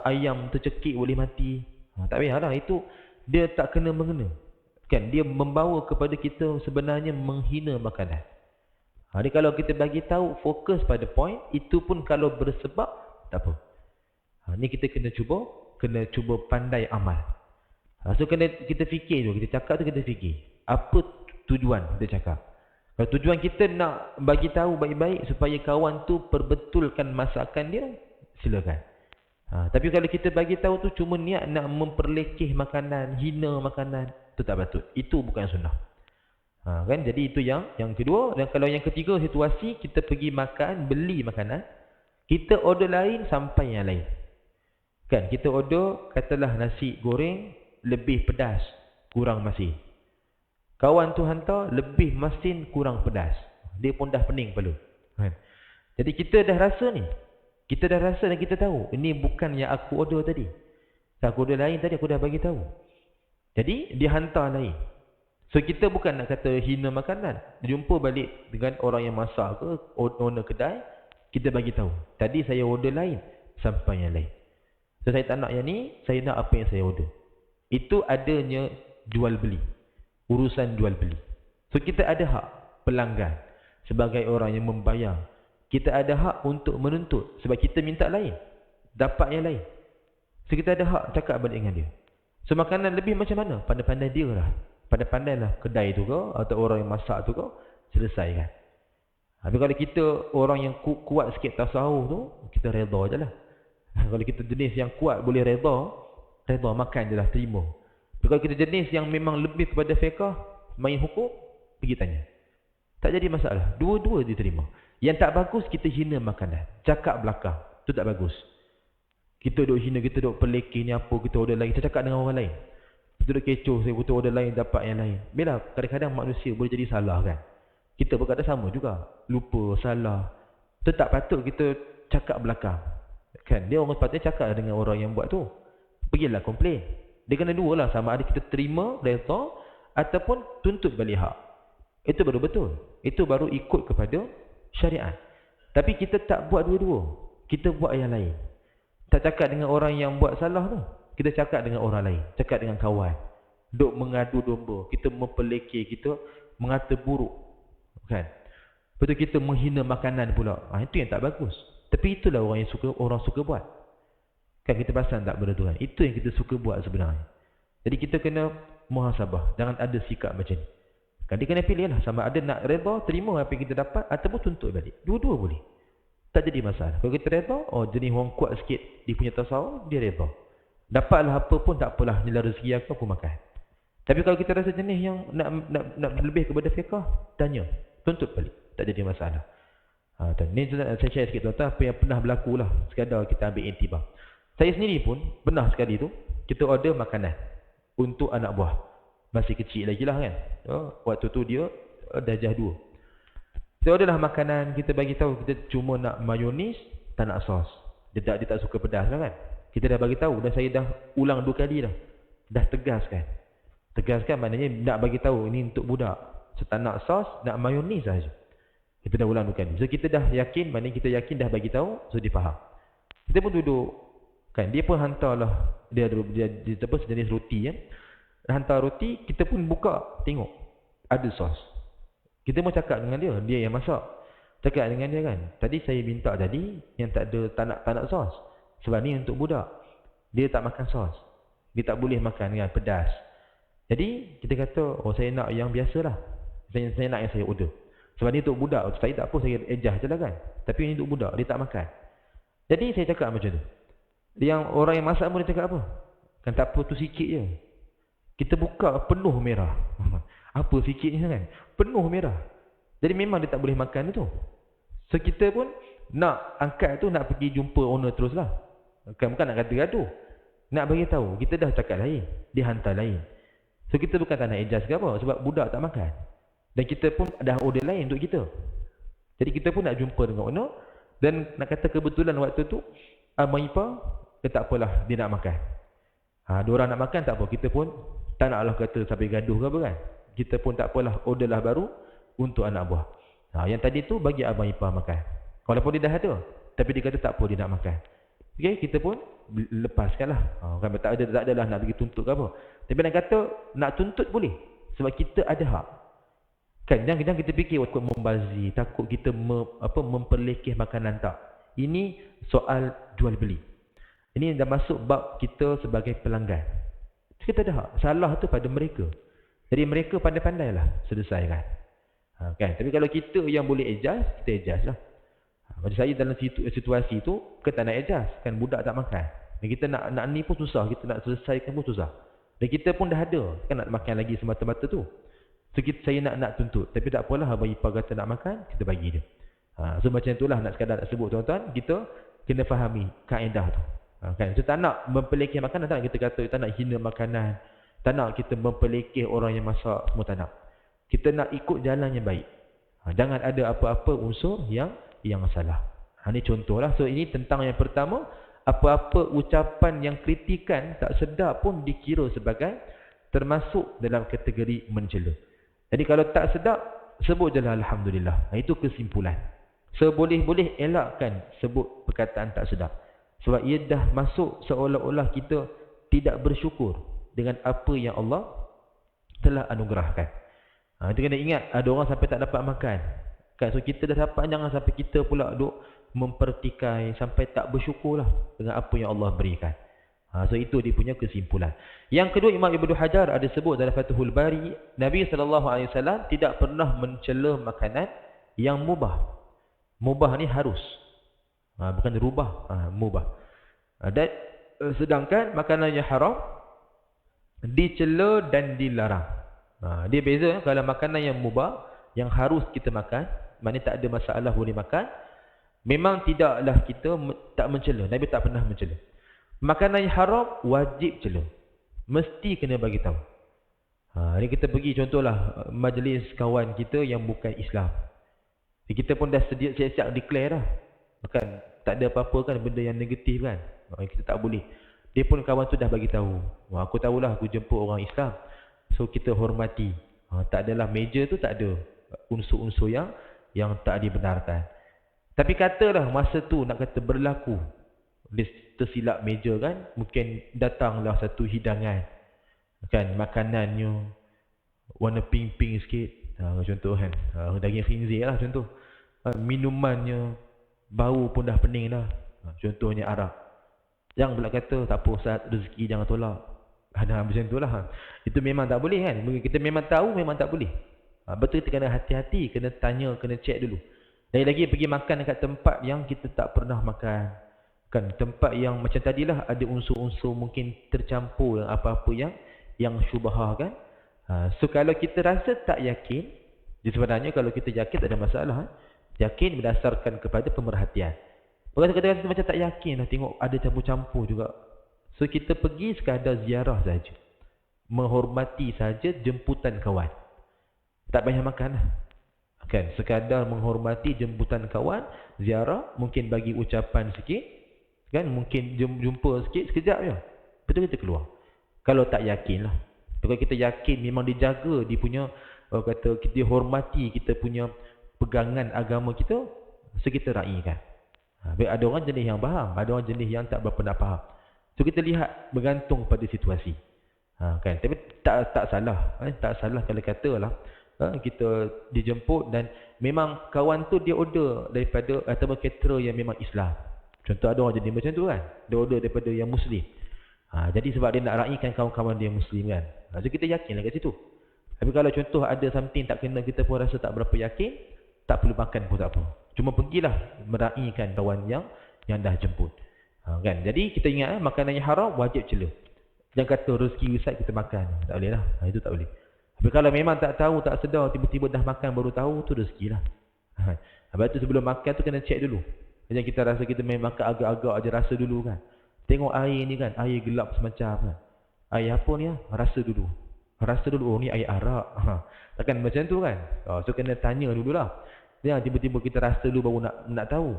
ayam tercekik boleh mati. Tak payahlah, itu dia tak kena mengena. Kan dia membawa kepada kita sebenarnya menghina makanan. Ni kalau kita bagi tahu fokus pada point, itu pun kalau bersebab tak apa. Ni kita kena cuba pandai amal. So kita fikir tu, kita cakap tu kita fikir. Apa tujuan kita cakap? Kalau tujuan kita nak bagi tahu baik-baik supaya kawan tu perbetulkan masakan dia, silakan. Tapi kalau kita bagi tahu tu cuma niat nak memperlekeh makanan, hina makanan, itu tak patut. Itu bukan sunnah. Kan? Jadi itu yang kedua. Dan kalau yang ketiga, situasi kita pergi makan, beli makanan, kita order lain sampai yang lain. Kan kita order katalah nasi goreng lebih pedas, kurang masin. Kawan tu hantar lebih masin, kurang pedas. Dia pun dah pening kepala. Kan? Jadi kita dah rasa ni. Kita dah rasa dan kita tahu ini bukan yang aku order tadi. Aku order lain tadi, aku dah bagi tahu. Jadi dia hantar lain. So kita bukan nak kata hina makanan. Jumpa balik dengan orang yang masak ke, owner kedai, kita bagi tahu. Tadi saya order lain sampai yang lain. So saya tak nak yang ni, saya nak apa yang saya order. Itu adanya jual beli. Urusan jual beli. So kita ada hak pelanggan sebagai orang yang membayar. Kita ada hak untuk menuntut sebab kita minta lain, dapat yang lain. So kita ada hak cakap balik dengan dia. So makanan lebih macam mana? Pandai-pandai dia lah. Pandai-pandailah kedai tu ke atau orang yang masak tu ke, selesai kan. Tapi kalau kita orang yang kuat sikit tasawuf tu, kita redha je lah. Kalau kita jenis yang kuat boleh redha makan je lah, terima. Tapi kalau kita jenis yang memang lebih kepada fiqh, main hukum, pergi tanya. Tak jadi masalah. Dua-dua diterima. Yang tak bagus, kita hina makanan. Cakap belakang. Itu tak bagus. Kita duk hina, kita duk pelekeh ni apa, kita order lain. Kita cakap dengan orang lain. Kita duk kecoh, saya butuh order lain, dapat yang lain. Bila kadang-kadang manusia boleh jadi salah kan. Kita berkata sama juga. Lupa, salah. Itu tak patut kita cakap belakang. Kan? Dia orang sepatutnya cakap dengan orang yang buat tu. Pergilah komplain. Dia kena dua lah. Sama ada kita terima, redha, ataupun tuntut balik hak. Itu baru betul. Itu baru ikut kepada syariat. Tapi kita tak buat dua-dua. Kita buat yang lain. Tak cakap dengan orang yang buat salah tu. Kita cakap dengan orang lain. Cakap dengan kawan. Duk mengadu domba. Kita mempelekeh. Kita mengata buruk. Kan? Betul kita menghina makanan pula. Itu yang tak bagus. Tapi itulah orang suka buat. Kan kita perasan tak benda tu kan? Itu yang kita suka buat sebenarnya. Jadi kita kena muhasabah. Jangan ada sikap macam ni. Kan dia kena pilih lah. Sama ada nak redha, terima apa yang kita dapat, ataupun tuntut balik. Dua-dua boleh. Tak jadi masalah. Kalau kita redha, jenis orang kuat sikit, dia punya tasawuf, dia redha. Dapatlah apa pun tak apalah, nilai rezeki aku makan. Tapi kalau kita rasa jenis yang nak lebih kepada fiqh, tanya, tuntut balik. Tak jadi masalah. Ni saya share sikit tuan-tuan apa yang pernah berlaku lah. Sekadar kita ambil intibar. Saya sendiri pun pernah sekali tu, kita order makanan untuk anak buah. Masih kecil lagi lah kan. Waktu tu dia darjah 2. Kita orderlah makanan, kita bagi tahu kita cuma nak mayonis, tak nak sos. Dia tak suka pedas lah kan. Kita dah bagi tahu dan saya dah ulang 2 kali dah. Dah tegaskan. Tegaskan maknanya nak bagi tahu ini untuk budak. So, tak nak sos, nak mayonis saja. Kita dah ulang 2 kali. So kita dah yakin, maknanya kita yakin dah bagi tahu, so dia faham. Kita pun duduk kan, dia pun hantarlah dia apa sejenis roti kan. Hantar roti, kita pun buka, tengok ada sos. Kita mau cakap dengan dia yang masak. Cakap dengan dia kan, tadi saya minta tadi yang tak nak sos. Sebab ni untuk budak. Dia tak makan sos. Dia tak boleh makan kan, pedas. Jadi kita kata, oh saya nak yang biasalah. Saya nak yang saya order. Sebab ni untuk budak, saya tak apa, saya adjust je lah kan. Tapi ini untuk budak, dia tak makan. Jadi saya cakap macam tu. Yang orang yang masak pun dia cakap apa? Kan tak apa tu sikit je. Kita buka penuh merah. Apa sikitnya kan? Penuh merah. Jadi memang dia tak boleh makan tu. So kita pun nak angkat tu, nak pergi jumpa owner terus lah. Bukan nak kata gaduh. Nak bagi tahu, kita dah cakap lain, dia hantar lain. So kita bukan tak nak adjust ke apa, sebab budak tak makan. Dan kita pun dah order lain untuk kita. Jadi kita pun nak jumpa dengan owner. Dan nak kata kebetulan waktu tu abang ipar, dia tak apalah, dia nak makan. Diorang nak makan tak apa, kita pun tak naklah kata sampai gaduh ke apa kan. Kita pun tak apalah, orderlah baru untuk anak buah. Yang tadi tu bagi abang ipar makan. Walaupun dia dah ada, tapi dia kata tak apa, dia nak makan. Okay, kita pun lepaskanlah. Kan tak adalah nak pergi tuntut ke apa. Tapi nak kata nak tuntut boleh, sebab kita ada hak. Kan jangan kita fikir takut membazir, takut kita memperlekeh makanan, tak. Ini soal jual beli. Ini dah masuk bab kita sebagai pelanggan. Kita ada hak. Salah tu pada mereka. Jadi mereka pandai-pandailah selesaikan. Kan? Tapi kalau kita yang boleh adjust, kita adjust lah. Macam saya dalam situasi tu, kita tak nak adjust. Kan budak tak makan. Dan kita nak ni pun susah. Kita nak selesaikan pun susah. Dan kita pun dah ada. Kan nak makan lagi semata-mata tu. So saya nak tuntut. Tapi tak apalah, abang ipar kata nak makan, kita bagi dia. So macam itulah nak sekadar nak sebut tuan-tuan, kita kena fahami kaedah tu. Kan? So tak nak memperlekeh makanan, tak nak kita kata, tak nak hina makanan. Tak nak kita memperlekeh orang yang masak, semua tak nak. Kita nak ikut jalan yang baik. Jangan ada apa-apa unsur yang salah. Ini contohlah. So ini tentang yang pertama, apa-apa ucapan yang kritikan tak sedap pun dikira sebagai termasuk dalam kategori mencela. Jadi kalau tak sedap, sebut je lah alhamdulillah. Itu kesimpulan. Seboleh-boleh elakkan sebut perkataan tak sedap. Sebab ia dah masuk seolah-olah kita tidak bersyukur dengan apa yang Allah telah anugerahkan. Itu kena ingat, ada orang sampai tak dapat makan. Kan? So kita dah dapat, jangan sampai kita pula duk mempertikai, sampai tak bersyukurlah dengan apa yang Allah berikan. So itu dia punya kesimpulan. Yang kedua, Imam Ibnu Hajar ada sebut dalam Fathul Bari, Nabi SAW tidak pernah mencela makanan yang mubah. Mubah ni harus. Bukan rubah, mubah. Dan sedangkan makanan yang haram dicela dan dilarang. Dia beza. Kalau makanan yang mubah, yang harus kita makan, maknanya tak ada masalah boleh makan, memang tidaklah kita tak mencela. Nabi tak pernah mencela. Makanan yang haram wajib cela. Mesti kena bagi tahu. Ni kita pergi contohlah majlis kawan kita yang bukan Islam. Kita pun dah siap-siap declare dah. Bukan tak ada apa-apa kan benda yang negatif kan. Kita tak boleh. Dia pun kawan tu dah bagi tahu. Aku tahulah aku jemput orang Islam. So kita hormati. Tak adalah meja tu tak ada unsur-unsur yang tak dibenarkan. Tapi katalah masa tu nak kata berlaku, dia tersilap meja kan, mungkin datanglah satu hidangan kan, makanannya warna pink-pink sikit, contoh kan, daging khinzir lah contoh, minumannya bau pun dah pening dah, contohnya arak. Jangan pula kata tak apa Ustaz, rezeki jangan tolak. Ada macam tu lah. Itu memang tak boleh kan. Kita memang tahu memang tak boleh. Betul kita kena hati-hati, kena tanya, kena cek dulu. Lagi-lagi pergi makan dekat tempat yang kita tak pernah makan. Kan tempat yang macam tadilah ada unsur-unsur mungkin tercampur apa-apa yang syubhah kan. So kalau kita rasa tak yakin, sebenarnya kalau kita yakin tak ada masalah. Yakin berdasarkan kepada pemerhatian. Kadang-kadang macam tak yakin lah, tengok ada campur-campur juga. So kita pergi sekadar ziarah saja, menghormati saja jemputan kawan. Tak payah makan lah. Kan, sekadar menghormati jemputan kawan, ziarah, mungkin bagi ucapan sikit, kan, mungkin jumpa sikit, sekejap je. Betul kita keluar. Kalau tak yakin lah. Kalau kita yakin memang dijaga, dia punya, kata kita hormati kita punya pegangan agama kita, so kita raikan. Ada orang jenis yang faham, ada orang jenis yang tak berapa nak faham. So kita lihat bergantung pada situasi. Kan, tapi tak salah. Tak salah kalau katalah kita dijemput dan memang kawan tu dia order daripada atau caterer yang memang Islam. Contoh ada orang jadi macam tu kan, dia order daripada yang Muslim. Jadi sebab dia nak raikan kawan-kawan dia Muslim kan. So kita yakinlah kat situ. Tapi kalau contoh ada something tak kena, kita pun rasa tak berapa yakin, tak perlu makan pun tak apa. Cuma pergilah meraikan kawan yang dah jemput. Kan? Jadi kita ingat makanan yang haram wajib cela. Jangan kata rezeki Ustaz kita makan. Tak boleh lah. Itu tak boleh. Tapi kalau memang tak tahu, tak sedar, tiba-tiba dah makan baru tahu, tu rezeki lah. Lepas tu sebelum makan tu kena check dulu. Jangan kita rasa kita main makan agak-agak aja, rasa dulu kan. Tengok air ni kan, air gelap semacam kan. Air apa ni? Rasa dulu. Rasa dulu, oh ni air arak. Takkan macam tu kan. So kena tanya dululah. Jangan tiba-tiba kita rasa dulu baru nak tahu.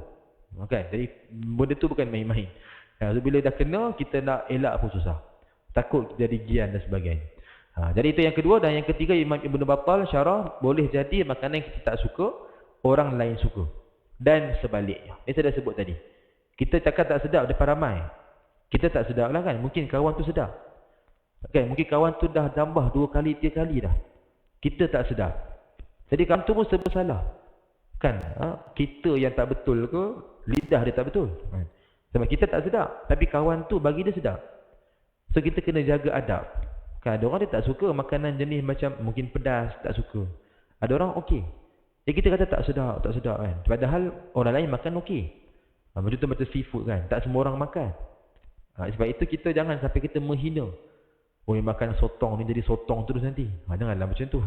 Kan? Jadi benda tu bukan main-main. So bila dah kena, kita nak elak pun susah. Takut jadi gian dan sebagainya. Jadi itu yang kedua. Dan yang ketiga, Imam Ibn Battal syarah, boleh jadi makanan yang kita tak suka, orang lain suka. Dan sebaliknya. Ini saya dah sebut tadi. Kita cakap tak sedap depan ramai. Kita tak sedap lah kan. Mungkin kawan tu sedap. Okay, mungkin kawan tu dah tambah 2 kali, 3 kali dah. Kita tak sedap. Jadi kawan tu pun serba salah. Kan? Kita yang tak betul ke, lidah dia tak betul. Sebab kita tak sedap. Tapi kawan tu bagi dia sedap. So kita kena jaga adab. Kan ada orang dia tak suka makanan jenis macam mungkin pedas, tak suka. Ada orang okey. Jadi kita kata tak sedap kan. Padahal orang lain makan okey. Macam seafood kan. Tak semua orang makan. Sebab itu kita jangan sampai kita menghina. Oh, yang makan sotong ni jadi sotong terus nanti. Janganlah macam tu.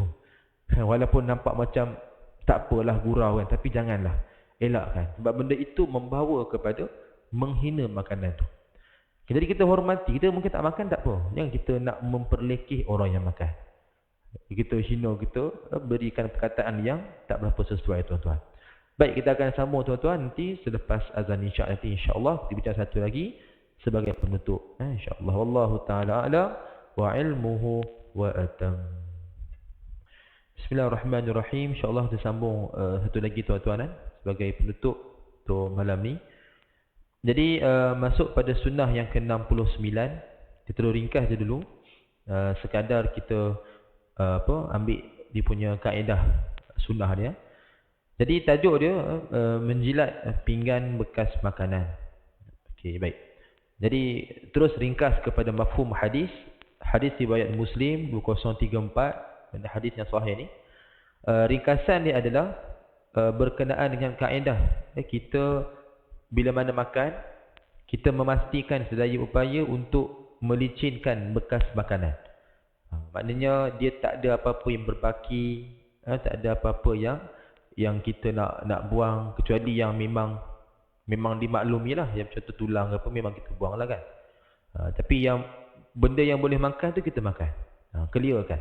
Walaupun nampak macam tak apalah gurau kan. Tapi janganlah. Elakkan. Sebab benda itu membawa kepada menghina makanan tu. Jadi kita hormati. Kita mungkin tak makan tak apa. Jangan kita nak memperlekeh orang yang makan. Kita hina, kita berikan perkataan yang tak berapa sesuai tuan-tuan. Baik, kita akan sambung tuan-tuan nanti selepas azan isyak nanti insya-Allah. Kita bincang satu lagi sebagai penutup. Insya-Allah. Wallahu taala a'lam wa ilmuhu wa atam. Bismillahirrahmanirrahim. InsyaAllah kita sambung satu lagi tuan-tuan sebagai penutup untuk malam ni. Jadi masuk pada sunnah yang ke-69. Kita ringkas je dulu. Sekadar kita ambil dia punya kaedah sunnah dia. Jadi tajuk dia menjilat pinggan bekas makanan. Okey, baik. Jadi terus ringkas kepada mafhum hadis. Hadis riwayat Muslim 2034 dan hadis yang sahih ni. Ringkasan dia adalah berkenaan dengan kaedah kita bila mana makan, kita memastikan sedaya upaya untuk melicinkan bekas makanan. Maknanya dia tak ada apa-apa yang berbaki, tak ada apa-apa yang kita nak buang, kecuali yang memang dimaklumi lah, yang contoh tulang apa memang kita buang lah kan. Tapi yang benda yang boleh makan tu kita makan. Clear kan?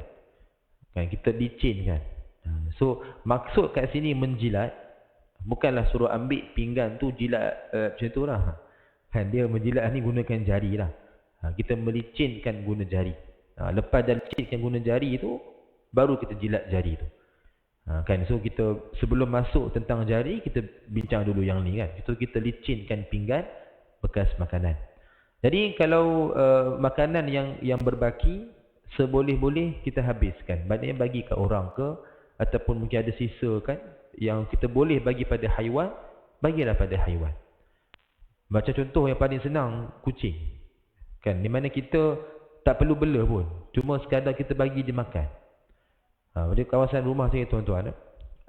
Kita licin kan. So maksud kat sini menjilat, bukanlah suruh ambil pinggan tu jilat macam tu lah. Dia menjilat ni gunakan jari lah. Kita melicinkan guna jari. Lepas dah licinkan guna jari tu, baru kita jilat jari tu. Kan, so kita sebelum masuk tentang jari, kita bincang dulu yang ni kan. So kita licinkan pinggan bekas makanan. Jadi kalau makanan yang berbaki, seboleh-boleh kita habiskan. Maknanya bagi kat orang ke, ataupun mungkin ada sisa kan, yang kita boleh bagi pada haiwan, bagilah pada haiwan. Macam contoh yang paling senang, kucing. Kan, di mana kita tak perlu bela pun. Cuma sekadar kita bagi dia makan. Di kawasan rumah saya tuan-tuan,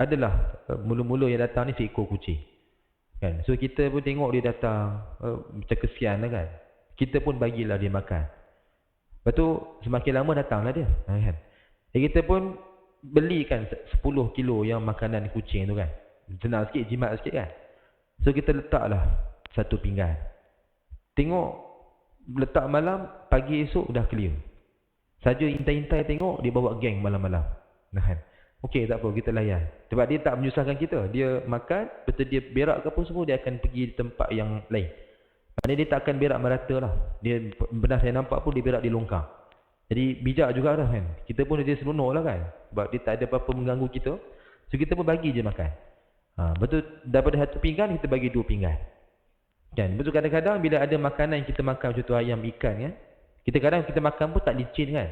adalah mula-mula yang datang ni seekor kucing. Kan, so kita pun tengok dia datang, macam kesian lah kan. Kita pun bagilah dia makan. Lepas tu semakin lama datanglah dia. Kan. Jadi kita pun belikan 10 kilo yang makanan kucing tu kan. Senang sikit, jimat sikit kan. So kita letaklah satu pinggan. Tengok letak malam, pagi esok dah clear. Saja intai-intai tengok dia bawa geng malam-malam. Kan. Okey, tak apa, kita layan. Sebab dia tak menyusahkan kita. Dia makan, betul dia berak ke apa semua, dia akan pergi tempat yang lain. Maknanya dia tak akan berak merata lah. Dia benar saya nampak pun dia berak di longkang. Jadi bijak juga lah kan. Kita pun dia seronok lah kan. Sebab dia tak ada apa-apa mengganggu kita. So kita pun bagi je makan. Betul, daripada satu pinggan kita bagi 2 pinggan. Kan? Betul, kadang-kadang bila ada makanan yang kita makan macam tu ayam, ikan kan. Kita kadang kita makan pun tak licin kan.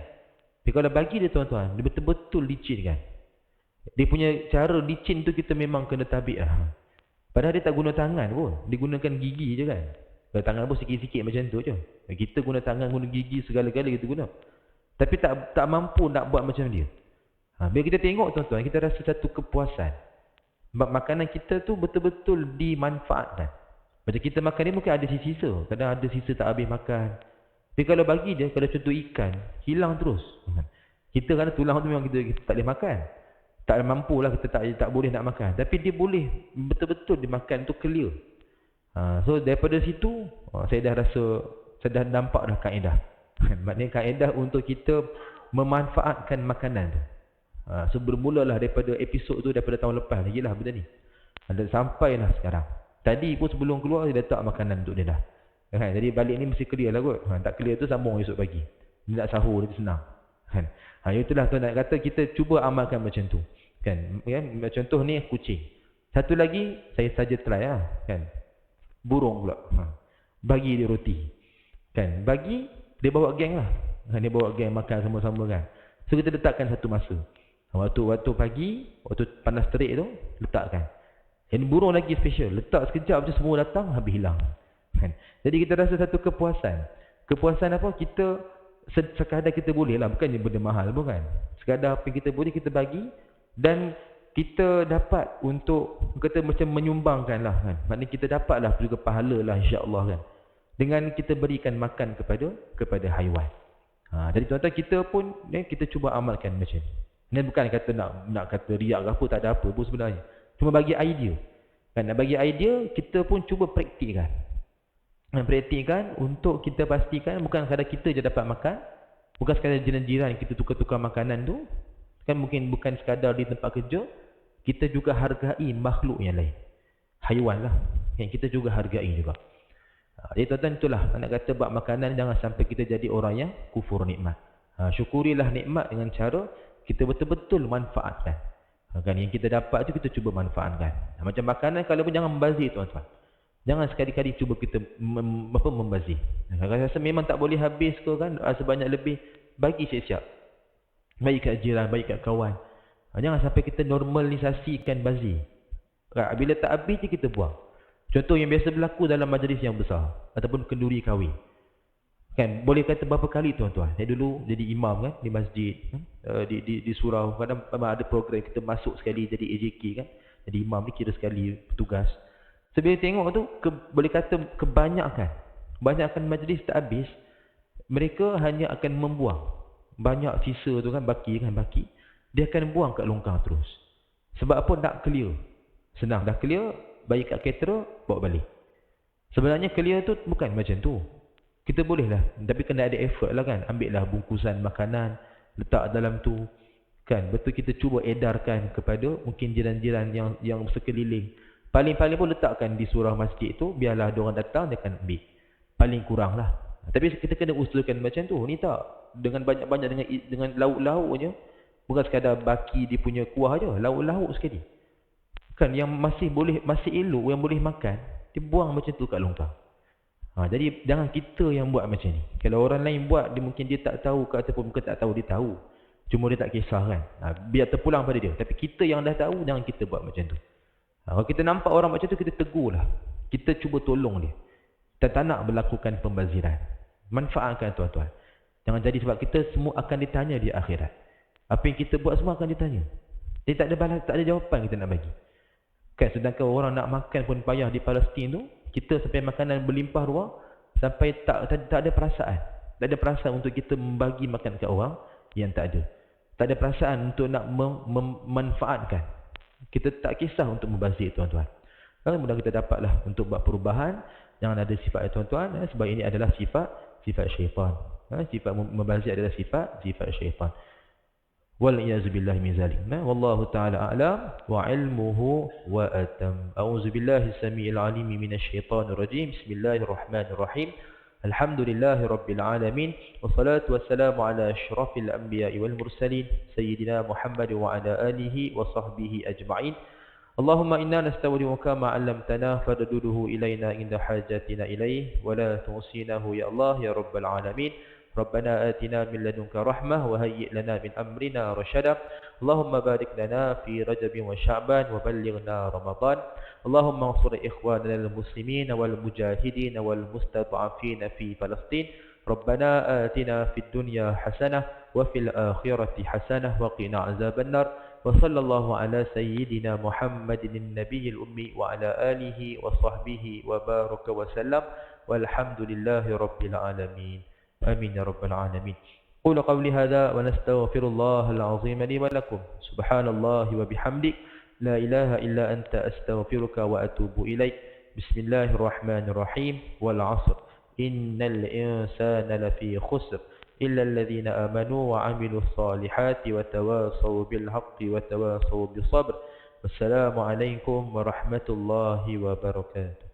Tapi kalau bagi dia tuan-tuan, dia betul-betul licin kan. Dia punya cara licin tu kita memang kena tabik lah. Padahal dia tak guna tangan pun. Dia gunakan gigi je kan. Kalau tangan pun sikit-sikit macam tu je. Kita guna tangan, guna gigi, segala-gala kita guna. Tapi tak mampu nak buat macam dia. Bila kita tengok tuan-tuan, kita rasa satu kepuasan. Sebab makanan kita tu betul-betul dimanfaatkan. Macam kita makan ni mungkin ada sisa. Kadang ada sisa tak habis makan. Tapi kalau bagi dia, kalau contoh ikan, hilang terus. Kita kan tulang tu memang kita tak boleh makan. Tak mampu lah, kita tak boleh nak makan. Tapi dia boleh betul-betul dimakan tu clear. So daripada situ, saya dah nampak dah kaedah. Maknanya kaedah untuk kita memanfaatkan makanan tu. So bermulalah daripada episod tu, daripada tahun lepas lagi lah benda ni. Sampailah sekarang. Tadi pun sebelum keluar dia letak makanan untuk dia dah. Jadi balik ni mesti clear lah kot. Tak clear tu sambung esok pagi. Dia nak sahur dia senang. Itulah tuan nak kata kita cuba amalkan macam tu. Kan? Contoh ni kucing. Satu lagi saya saja try lah. Kan? Burung pula. Bagi dia roti. Kan? Bagi dia bawa geng lah. Dia bawa geng makan sama-sama kan. So kita letakkan satu masa. Waktu pagi, waktu panas terik tu, letakkan. Yang burung lagi special. Letak sekejap je semua datang, habis hilang. Kan? Jadi kita rasa satu kepuasan. Kepuasan apa? Kita sekadar kita boleh lah. Bukannya benda mahal pun kan. Sekadar apa yang kita boleh kita bagi. Dan kita dapat untuk kata macam menyumbangkan lah kan. Maknanya kita dapat lah juga pahala lah insya-Allah kan. Dengan kita berikan makan kepada haiwan. Jadi tuan-tuan kita pun kita cuba amalkan macam ni. Ini bukan kata nak kata riak ke apa, tak ada apa pun sebenarnya. Cuma bagi idea. Kan nak bagi idea, kita pun cuba praktikkan. Praktikkan untuk kita pastikan bukan sekadar kita je dapat makan, bukan sekadar jiran-jiran kita tukar-tukar makanan tu. Kan mungkin bukan sekadar di tempat kerja, kita juga hargai makhluk yang lain. Haiwan lah. Yang kita juga hargai juga. Jadi tuan-tuan itulah nak kata buat makanan jangan sampai kita jadi orang yang kufur nikmat. Syukurilah nikmat dengan cara kita betul-betul manfaatkan. Kan yang kita dapat tu kita cuba manfaatkan. Macam makanan kalau pun jangan membazir tuan-tuan. Jangan sekali-kali cuba kita membazir. Kalau rasa memang tak boleh habis ke kan, sebanyak lebih, bagi siap-siap. Bagi kat jiran, bagi kat kawan. Jangan sampai kita normalisasikan bazir. Bila tak habis je kita buang. Contoh yang biasa berlaku dalam majlis yang besar ataupun kenduri kahwin. Kan boleh kata berapa kali tuan-tuan. Saya dulu jadi imam kan di masjid, di surau. Kadang ada program kita masuk sekali jadi AJK kan. Jadi imam ni kira sekali petugas. Sebab tengok tu boleh kata kebanyakan majlis tak habis, mereka hanya akan membuang banyak sisa tu kan, baki, dia akan buang kat longkang terus. Sebab apa? Nak clear. Senang dah clear, bagi kat caterer, bawa balik. Sebenarnya clear tu bukan macam tu. Kita boleh lah, tapi kena ada effort lah kan. Ambil lah bungkusan makanan, letak dalam tu. Kan, betul kita cuba edarkan kepada mungkin jiran-jiran yang sekeliling. Paling-paling pun letakkan di surau masjid tu, biarlah ada orang datang, dia akan ambil. Paling kurang lah. Tapi kita kena usulkan macam tu. Ni tak, dengan banyak-banyak dengan lauk-lauk je. Bukan sekadar baki dia punya kuah je, lauk-lauk sekali. Kan yang masih elok, yang boleh makan, dia buang macam tu kat longkang. Jadi jangan kita yang buat macam ni. Kalau orang lain buat, mungkin dia tak tahu ke ataupun mungkin tak tahu, dia tahu. Cuma dia tak kisah kan. Biar terpulang pada dia. Tapi kita yang dah tahu, jangan kita buat macam tu. Kalau kita nampak orang macam tu, kita tegur lah. Kita cuba tolong dia. Kita tak nak melakukan pembaziran. Manfaatkan tuan-tuan. Jangan jadi sebab kita semua akan ditanya di akhirat. Apa yang kita buat semua akan ditanya. Dia tak ada jawapan kita nak bagi. Kan sedangkan orang nak makan pun payah di Palestin tu, kita sampai makanan berlimpah ruah, sampai tak ada perasaan. Tak ada perasaan untuk kita membagi makan ke orang yang tak ada. Tak ada perasaan untuk nak memanfaatkan. Kita tak kisah untuk membazir tuan-tuan. Kalau mudah kita dapatlah untuk buat perubahan, jangan ada sifat tuan-tuan, sebab ini adalah sifat syaitan. Sifat membazir adalah sifat syaitan. والعياذ بالله من ذلك والله تعالى أعلم وعلمه وأتم أعوذ بالله السميع العليم من الشيطان الرجيم بسم الله الرحمن الرحيم الحمد لله رب العالمين والصلاة والسلام على أشرف الأنبياء والمرسلين سيدنا محمد وعلى آله وصحبه أجمعين اللهم إنا نستودعك ما علمتنا فردده إلينا عند حاجتنا إليه ولا تنسينه يا الله يا رب العالمين ربنا آتنا من لدنك رحمة وهيئ لنا من أمرنا رشدا اللهم بارك لنا في رجب وشعبان وبلغنا رمضان اللهم انصر إخواننا المسلمين والمجاهدين والمستضعفين في فلسطين ربنا آتنا في الدنيا حسنة وفي الآخرة حسنة وقنا عذاب النار وصلى الله على سيدنا محمد النبي الأمي وعلى آله وصحبه وبارك وسلم والحمد لله رب العالمين آمين يا رب العالمين قول قولي هذا ونستغفر الله العظيم لي ولكم سبحان الله وبحمده لا إله إلا أنت أستغفرك وأتوب إليك بسم الله الرحمن الرحيم والعصر إن الإنسان لفي خسر إلا الذين آمنوا وعملوا الصالحات وتواصوا بالحق وتواصوا بالصبر والسلام عليكم ورحمة الله وبركاته